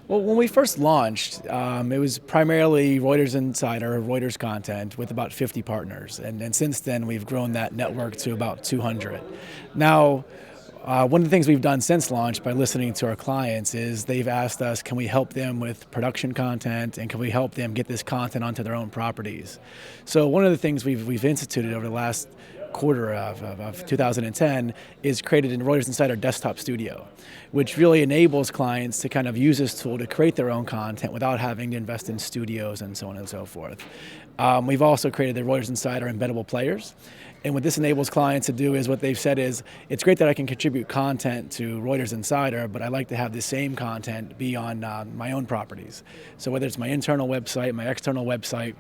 Well, when we first launched, it was primarily Reuters Insider, Reuters content with about 50 partners. And since then, we've grown that network to about 200. Now, one of the things we've done since launch by listening to our clients is they've asked us, can we help them with production content and can we help them get this content onto their own properties? So one of the things we've instituted over the last quarter of 2010 is created in Reuters Insider Desktop Studio, which really enables clients to kind of use this tool to create their own content without having to invest in studios and so on and so forth. We've also created the Reuters Insider embeddable players. And what this enables clients to do is what they've said is, it's great that I can contribute content to Reuters Insider, but I like to have the same content be on my own properties. So whether it's my internal website, my external website,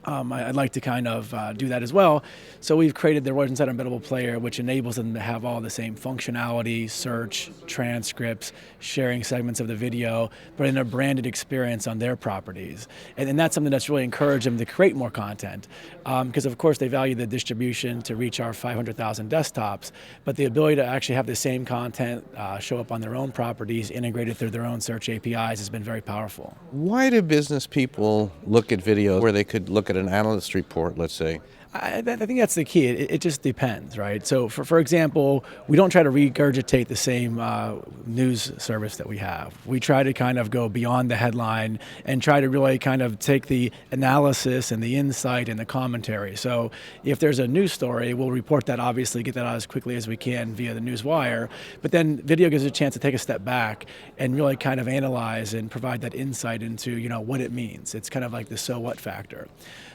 I'd like to kind of do that as well. So we've created the Reuters Insider Embeddable Player, which enables them to have all the same functionality, search, transcripts, sharing segments of the video, but in a branded experience on their properties. And that's something that's really encouraged them to create more content. Because of course they value the distribution to reach our 500,000 desktops, but the ability to actually have the same content show up on their own properties, integrated through their own search APIs, has been very powerful. Why do business people look at videos where they could look at an analyst report, let's say? I think that's the key. It just depends, right? So, for example, we don't try to regurgitate the same news service that we have. We try to kind of go beyond the headline and try to really kind of take the analysis and the insight and the commentary. So, if there's a news story, we'll report that, obviously, get that out as quickly as we can via the news wire. But then video gives us a chance to take a step back and really kind of analyze and provide that insight into, what it means. It's kind of like the so what factor.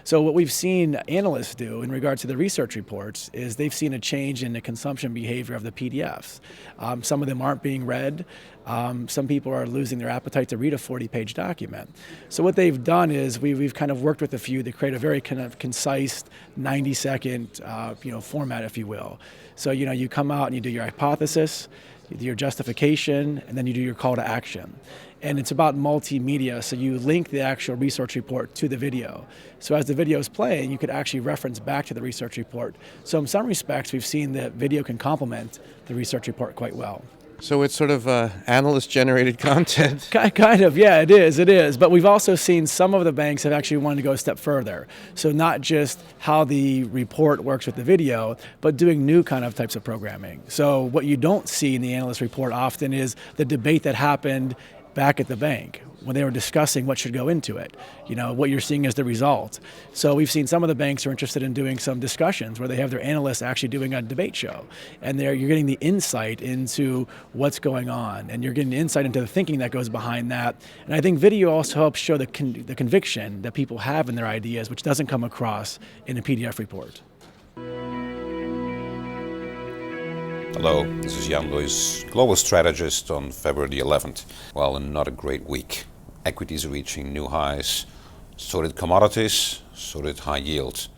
So what we've seen analysts do in regards to the research reports is they've seen a change in the consumption behavior of the PDFs. Some of them aren't being read. Some people are losing their appetite to read a 40-page document. So what they've done is we've kind of worked with a few to create a very kind of concise 90-second format, if you will. So you come out and you do your hypothesis, you do your justification, and then you do your call to action. And it's about multimedia, so you link the actual research report to the video. So as the video is playing, you could actually reference back to the research report. So in some respects, we've seen that video can complement the research report quite well. So it's sort of analyst-generated content. Kind of, yeah, it is. But we've also seen some of the banks have actually wanted to go a step further. So not just how the report works with the video, but doing new kind of types of programming. So what you don't see in the analyst report often is the debate that happened back at the bank when they were discussing what should go into it. What you're seeing is the result. So we've seen some of the banks are interested in doing some discussions where they have their analysts actually doing a debate show. And you're getting the insight into what's going on. And you're getting the insight into the thinking that goes behind that. And I think video also helps show the conviction that people have in their ideas, which doesn't come across in a PDF report. Hello, this is Jan Lewis, global strategist on February the 11th. Well, not a great week. Equities are reaching new highs, so did commodities, so did high yield.